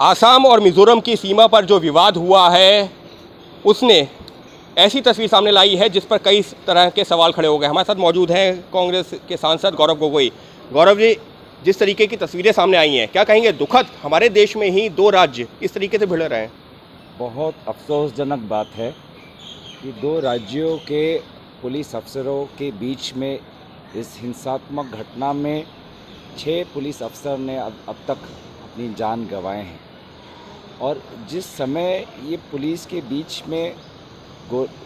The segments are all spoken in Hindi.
आसाम और मिज़ोरम की सीमा पर जो विवाद हुआ है उसने ऐसी तस्वीर सामने लाई है जिस पर कई तरह के सवाल खड़े हो गए। हमारे साथ मौजूद हैं कांग्रेस के सांसद गौरव गोगोई। गौरव जी, जिस तरीके की तस्वीरें सामने आई हैं, क्या कहेंगे? दुखद, हमारे देश में ही दो राज्य इस तरीके से भिड़ रहे हैं। बहुत अफसोसजनक बात है कि दो राज्यों के पुलिस अफसरों के बीच में इस हिंसात्मक घटना में 6 पुलिस अफसर ने अब तक अपनी जान गंवाए हैं। और जिस समय ये पुलिस के बीच में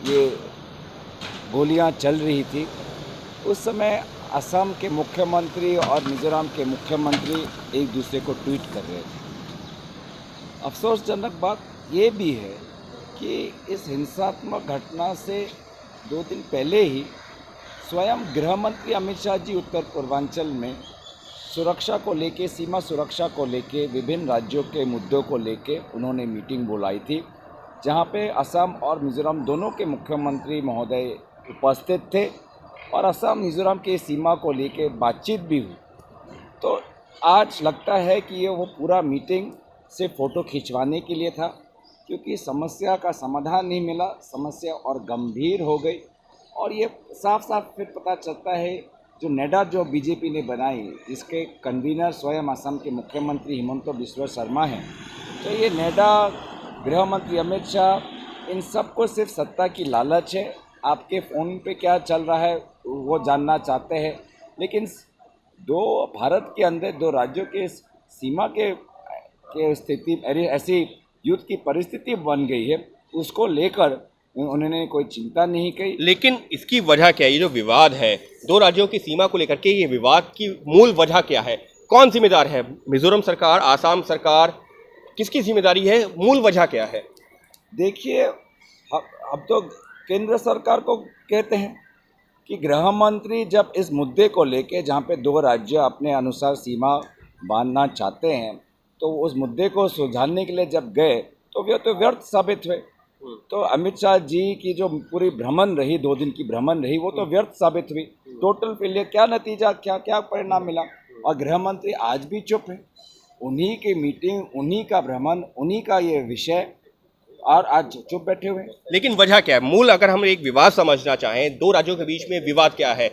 ये गोलियां चल रही थी, उस समय असम के मुख्यमंत्री और मिज़ोरम के मुख्यमंत्री एक दूसरे को ट्वीट कर रहे थे। अफसोसजनक बात ये भी है कि इस हिंसात्मक घटना से 2 दिन पहले ही स्वयं गृह मंत्री अमित शाह जी उत्तर पूर्वांचल में सुरक्षा को लेके, सीमा सुरक्षा को लेके, विभिन्न राज्यों के मुद्दों को लेके उन्होंने मीटिंग बुलाई थी, जहां पे असम और मिज़ोरम दोनों के मुख्यमंत्री महोदय उपस्थित थे और असम मिज़ोरम के सीमा को लेके बातचीत भी हुई। तो आज लगता है कि ये वो पूरा मीटिंग सिर्फ फ़ोटो खिंचवाने के लिए था, क्योंकि समस्या का समाधान नहीं मिला, समस्या और गंभीर हो गई। और ये साफ साफ फिर पता चलता है जो नेडा जो बीजेपी ने बनाई, जिसके कन्वीनर स्वयं असम के मुख्यमंत्री हिमंत बिस्वा शर्मा हैं, तो ये नेडा, गृह मंत्री अमित शाह, इन सबको सिर्फ सत्ता की लालच है। आपके फ़ोन पे क्या चल रहा है वो जानना चाहते हैं। लेकिन दो भारत के अंदर दो राज्यों के सीमा के स्थिति ऐसी युद्ध की परिस्थिति बन गई है, उसको लेकर उन्होंने कोई चिंता नहीं की। लेकिन इसकी वजह क्या है? ये जो विवाद है दो राज्यों की सीमा को लेकर के, ये विवाद की मूल वजह क्या है? कौन जिम्मेदार है? मिज़ोरम सरकार, आसाम सरकार, किसकी जिम्मेदारी है? मूल वजह क्या है? देखिए, अब तो केंद्र सरकार को कहते हैं कि गृह मंत्री जब इस मुद्दे को लेके, जहाँ पे दो राज्य अपने अनुसार सीमा बांधना चाहते हैं, तो उस मुद्दे को सुलझाने के लिए जब गए तो वे तो व्यर्थ साबित हुए। तो अमित शाह जी की जो पूरी भ्रमण रही, 2 दिन की भ्रमण रही, वो तो व्यर्थ साबित हुई। टोटल फेलियर, क्या नतीजा, क्या परिणाम मिला? और गृह मंत्री आज भी चुप है। उन्हीं की मीटिंग, उन्हीं का भ्रमण, उन्हीं का ये विषय, और आज चुप बैठे हुए। लेकिन वजह क्या है? मूल अगर हम एक विवाद समझना चाहें, दो राज्यों के बीच में विवाद क्या है?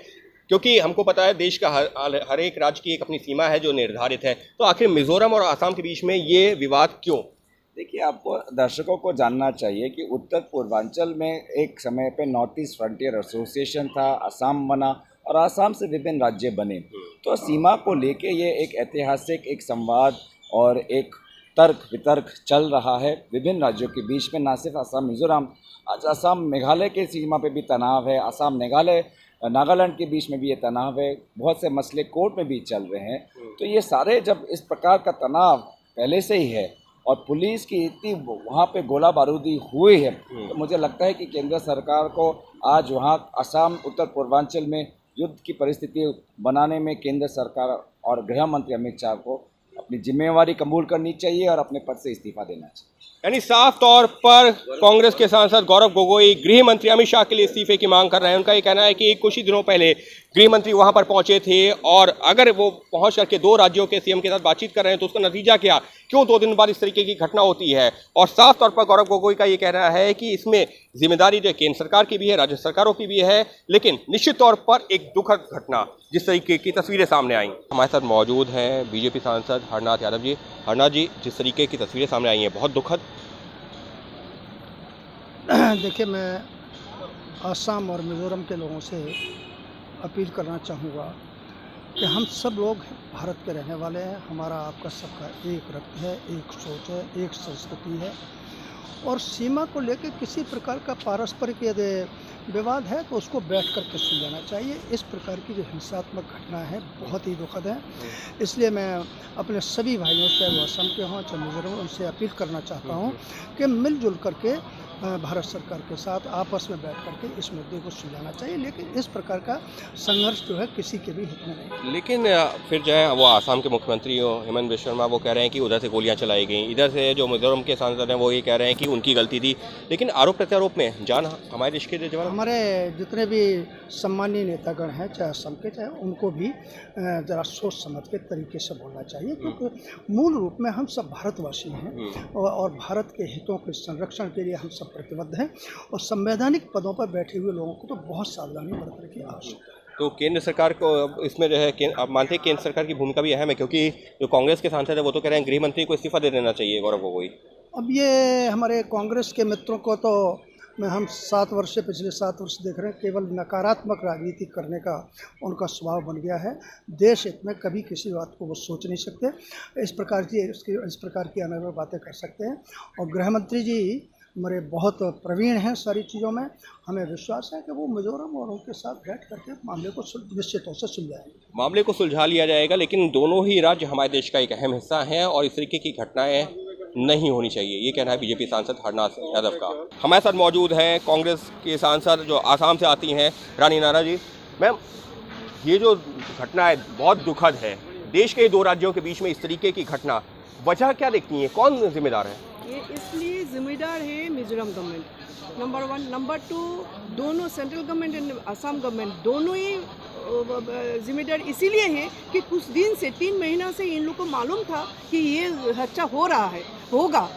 क्योंकि हमको पता है देश का हर एक राज्य की एक अपनी सीमा है जो निर्धारित है, तो आखिर मिज़ोरम और आसाम के बीच में ये विवाद क्यों? देखिए, आपको दर्शकों को जानना चाहिए कि उत्तर पूर्वांचल में एक समय पे नॉर्थ ईस्ट फ्रंटियर एसोसिएशन था, असम बना और असम से विभिन्न राज्य बने। तो सीमा को लेके ये एक ऐतिहासिक एक संवाद और एक तर्क वितर्क चल रहा है विभिन्न राज्यों के बीच में, ना सिर्फ असम मिज़ोरम। आज असम मेघालय के सीमा पे भी तनाव है, असम मेघालय नागालैंड के बीच में भी ये तनाव है, बहुत से मसले कोर्ट में भी चल रहे हैं। तो ये सारे, जब इस प्रकार का तनाव पहले से ही है और पुलिस की इतनी वहाँ पे गोला बारूदी हुई है, तो मुझे लगता है कि केंद्र सरकार को आज वहाँ असम उत्तर पूर्वांचल में युद्ध की परिस्थिति बनाने में केंद्र सरकार और गृह मंत्री अमित शाह को अपनी जिम्मेवारी कबूल करनी चाहिए और अपने पद से इस्तीफा देना चाहिए। यानी साफ तौर पर कांग्रेस के सांसद गौरव गोगोई गृह मंत्री अमित शाह के लिए इस्तीफे की मांग कर रहे हैं। उनका ये कहना है कि कुछ ही दिनों पहले गृह मंत्री वहां पर पहुंचे थे और अगर वो पहुंच करके दो राज्यों के सीएम के साथ बातचीत कर रहे हैं तो उसका नतीजा क्या, क्यों 2 दिन बाद इस तरीके की घटना होती है? और साफ तौर पर गौरव गोगोई का ये कहना है कि इसमें जिम्मेदारी जो केंद्र सरकार की भी है, राज्य सरकारों की भी है, लेकिन निश्चित तौर पर एक दुखद घटना जिस तरीके की तस्वीरें सामने आई। हमारे साथ मौजूद हैं बीजेपी सांसद हरनाथ यादव जी। हरनाथ जी, जिस तरीके की तस्वीरें सामने आई हैं बहुत दुखद। देखिए, मैं असम और मिज़ोरम के लोगों से अपील करना चाहूँगा कि हम सब लोग भारत के रहने वाले हैं। हमारा आपका सबका एक रक्त है, एक सोच है, एक संस्कृति है, और सीमा को लेकर किसी प्रकार का पारस्परिक यदि विवाद है तो उसको बैठ कर के सुलझाना चाहिए। इस प्रकार की जो हिंसात्मक घटना है बहुत ही दुखद है। इसलिए मैं अपने सभी भाइयों से, वो असम के हों चाहे मिज़ोरम, उनसे अपील करना चाहता हूँ कि मिलजुल करके भारत सरकार के साथ आपस में बैठ करके इस मुद्दे को सुलझाना चाहिए, लेकिन इस प्रकार का संघर्ष जो है किसी के भी हित में नहीं। लेकिन फिर जो है वो आसाम के मुख्यमंत्री हेमंत बिस्वा शर्मा वो कह रहे हैं कि उधर से गोलियां चलाई गई, इधर से जो मिजोरम के सांसद हैं वो ये कह रहे हैं कि उनकी गलती थी, लेकिन आरोप प्रत्यारोप में जान हमारे देश के जवान, हमारे जितने भी सम्मानीय नेतागण हैं, चाहे असम के चाहे, उनको भी ज़रा सोच समझ के तरीके से बोलना चाहिए, क्योंकि मूल रूप में हम सब भारतवासी हैं और भारत के हितों के संरक्षण के लिए हम सब प्रतिबद्ध हैं, और संवैधानिक पदों पर बैठे हुए लोगों को तो बहुत सावधानी बरतने की आवश्यकता है। तो केंद्र सरकार को इसमें जो है आप मानते हैं केंद्र सरकार की भूमिका भी अहम है, क्योंकि जो कांग्रेस के सांसद है वो तो कह रहे हैं गृह मंत्री को इस्तीफा दे देना चाहिए गौरव गोगोई। अब ये हमारे कांग्रेस के मित्रों को तो हम पिछले 7 वर्ष देख रहे हैं, केवल नकारात्मक राजनीति करने का उनका स्वभाव बन गया है। देश हित में कभी किसी बात को वो सोच नहीं सकते, इस प्रकार की अनर्गल बातें कर सकते हैं। और गृह मंत्री जी हमारे बहुत प्रवीण हैं सारी चीज़ों में, हमें विश्वास है कि वो मिजोरम और उनके साथ बैठ करके मामले को निश्चित तौर से सुलझाएंगे। मामले को सुलझा लिया जाएगा, लेकिन दोनों ही राज्य हमारे देश का एक अहम हिस्सा हैं और इस तरीके की घटनाएं नहीं होनी चाहिए, ये कहना है बीजेपी सांसद हरनाथ यादव का। हमारे साथ मौजूद हैं कांग्रेस के सांसद जो आसाम से आती हैं, रानी नारा जी। मैम, ये जो घटना है बहुत दुखद है, देश के 2 राज्यों के बीच में इस तरीके की घटना, वजह क्या देखती हैं, कौन जिम्मेदार है? ये इसलिए जिम्मेदार है मिजोरम गवर्नमेंट, नंबर 1। नंबर 2, दोनों central government and Assam government दोनों ही जिम्मेदार इसीलिए है कि कुछ दिन से 3 महीना से इन लोग को मालूम था कि ये हादसा हो रहा है, होगा,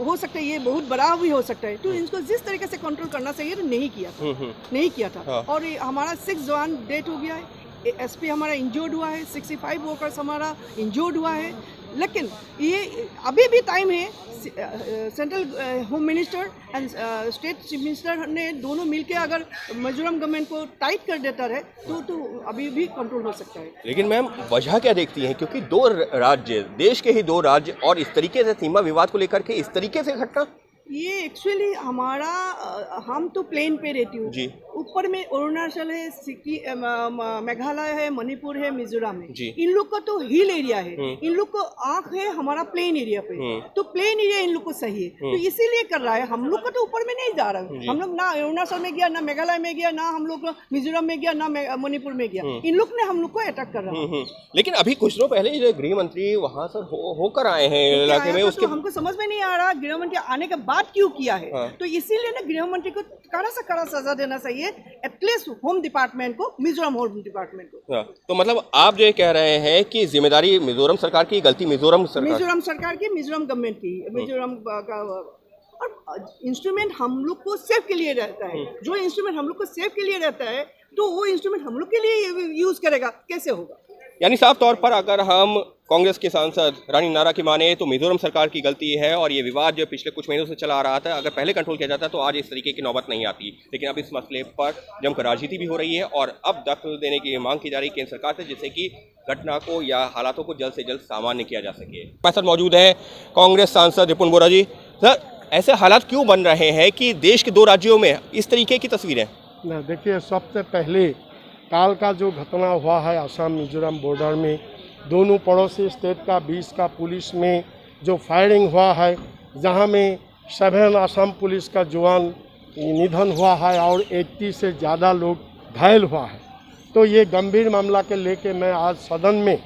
हो सकता है ये बहुत बड़ा भी हो सकता है, तो इनको जिस तरीके से कंट्रोल करना चाहिए तो नहीं किया था। हाँ। और हमारा 6 जवान डेथ हो गया है, एसपी हमारा इंजर्ड हुआ है, 65 वर्कर्स हमारा इंजर्ड हुआ है। लेकिन ये अभी भी टाइम है, central home minister and state chief minister ने दोनों मिलकर अगर मिजोरम गवर्नमेंट को टाइट कर देता रहे तो अभी भी कंट्रोल हो सकता है। लेकिन मैम, वजह क्या देखती हैं, क्योंकि 2 राज्य, देश के ही 2 राज्य, और इस तरीके से सीमा विवाद को लेकर के इस तरीके से घटना, ये एक्चुअली हमारा, हम तो प्लेन पे रहती हूँ जी, ऊपर में अरुणाचल है, मेघालय है, मणिपुर है, मिजोरम है, जी। इन लोग का तो हिल एरिया है, इन लोग को आँख है हमारा प्लेन एरिया पे, तो प्लेन एरिया इन लोग को सही है, तो इसीलिए कर रहा है। हम लोग का तो ऊपर में नहीं जा रहा है, हम लोग ना अरुणाचल में गया, ना मेघालय में गया, ना हम लोग मिजोरम में गया, ना मणिपुर में गया, इन लोग ने हम लोग को अटैक कर रहा है। लेकिन अभी कुछ दिनों पहले जो गृह मंत्री वहाँ से होकर आए हैं इलाके में, उसके हमको समझ में नहीं आ रहा गृह मंत्री आने के बाद क्यों किया है। हाँ। तो इसीलिए ना गृह मंत्री को कड़ा से कड़ा सजा देना चाहिए, एटलीस्ट होम डिपार्टमेंट को, मिजोरम होम डिपार्टमेंट को। हाँ। तो मतलब आप जो कह रहे हैं कि जिम्मेदारी मिजोरम सरकार की, गलती मिजोरम सरकार की, मिजोरम गवर्नमेंट की, मिजोरम का, और इंस्ट्रूमेंट हम लोग को सेफ के लिए रहता है, जो इंस्ट्रूमेंट हम लोग को सेफ के लिए रहता है तो वो इंस्ट्रूमेंट हम लोग के लिए यूज करेगा, कैसे होगा? यानी साफ तौर पर अगर हम कांग्रेस के सांसद रानी नारा की माने तो मिजोरम सरकार की गलती है, और ये विवाद जो पिछले कुछ महीनों से चला आ रहा था, अगर पहले कंट्रोल किया जाता तो आज इस तरीके की नौबत नहीं आती। लेकिन अब इस मसले पर जमकर राजनीति भी हो रही है और अब दखल देने की मांग की जा रही है केंद्र सरकार से, जिससे कि घटना को या हालातों को जल्द से जल्द सामान्य किया जा सके। हमारे साथ मौजूद है कांग्रेस सांसद रिपुन बोरा जी। सर, ऐसे हालात क्यों बन रहे हैं कि देश के 2 राज्यों में इस तरीके की तस्वीरें? देखिए, सबसे पहले काल का जो घटना हुआ है आसाम मिजोरम बॉर्डर में, दोनों पड़ोसी स्टेट का 20 का पुलिस में जो फायरिंग हुआ है, जहां में 7 आसाम पुलिस का जवान निधन हुआ है और 80 से ज़्यादा लोग घायल हुआ है। तो ये गंभीर मामला के लेके मैं आज सदन में,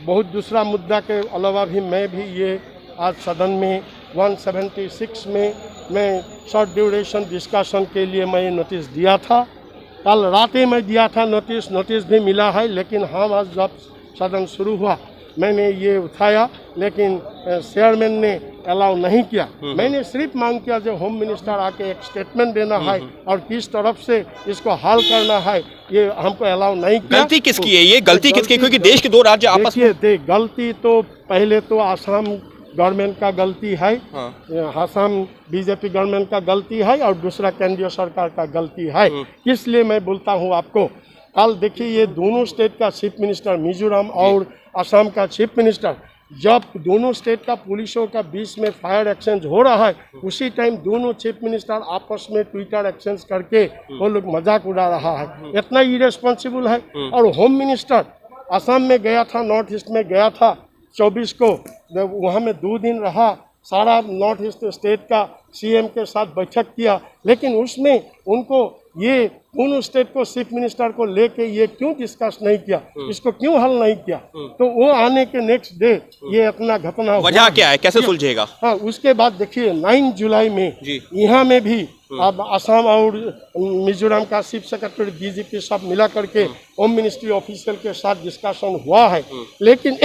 बहुत दूसरा मुद्दा के अलावा भी मैं भी ये आज सदन में 176 में मैं शॉर्ट ड्यूरेशन डिस्कशन के लिए मैं नोटिस दिया था। कल रात ही मैं दिया था नोटिस भी मिला है, लेकिन हम आज जब सदन शुरू हुआ मैंने ये उठाया, लेकिन चेयरमैन ने अलाउ नहीं किया। मैंने सिर्फ मांग किया जो होम मिनिस्टर आके एक स्टेटमेंट देना है और किस तरफ से इसको हल करना है, ये हमको अलाउ नहीं किया। गलती किसकी है? ये गलती किसकी? क्योंकि देश के 2 राज्य आपस में, गलती तो पहले तो आसाम गवर्नमेंट का गलती है, आसाम बीजेपी गवर्नमेंट का गलती है, और दूसरा केंद्रीय सरकार का गलती है। इसलिए मैं बोलता हूँ आपको, कल देखिए ये दोनों स्टेट का चीफ मिनिस्टर, मिजोरम और असम का चीफ मिनिस्टर, जब दोनों स्टेट का पुलिसों का बीच में फायर एक्सचेंज हो रहा है, उसी टाइम दोनों चीफ मिनिस्टर आपस में ट्विटर एक्सचेंज करके वो लोग मजाक उड़ा रहा है। इतना इरेस्पॉन्सिबल है। और होम मिनिस्टर असम में गया था, नॉर्थ ईस्ट में गया था 24 को, वहाँ में 2 दिन रहा, सारा नॉर्थ ईस्ट स्टेट का सीएम के साथ बैठक किया, लेकिन उसमें उनको ये दोनों स्टेट को चीफ मिनिस्टर को लेके ये क्यों डिस्कस नहीं किया, इसको क्यों हल नहीं किया। तो वो आने के नेक्स्ट डे ये अपना घटना हुआ। वजह क्या है, कैसे सुलझेगा? हाँ, उसके बाद देखिए 9 जुलाई में जी। यहाँ में भी अब असम और मिजोरम का चीफ सेक्रेटरी डीजीपी सब मिला करके होम मिनिस्ट्री ऑफिशियल के साथ डिस्कशन हुआ है, लेकिन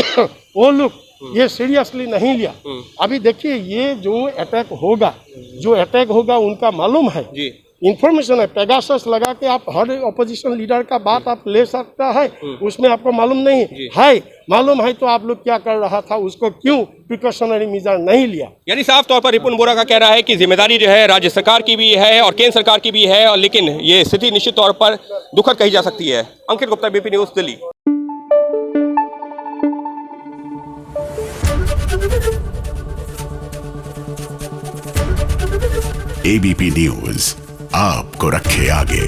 वो लोग ये सीरियसली नहीं लिया। अभी देखिए ये जो अटैक होगा उनका मालूम है जी। इंफॉर्मेशन है, पेगासस लगा के आप हर ऑपोजिशन लीडर का बात आप ले सकता है, उसमें आपको मालूम नहीं है, मालूम है तो आप लोग क्या कर रहा था, उसको क्यों प्रिकॉशनरी मेजर नहीं लिया। यानी साफ तौर पर रिपुन बोरा का कह रहा है कि जिम्मेदारी जो है राज्य सरकार की भी है और केंद्र सरकार की भी है, और लेकिन ये स्थिति निश्चित तौर पर दुखद कही जा सकती है। Ankit Gupta, BP news, Delhi. ABP news आपको रखे आगे।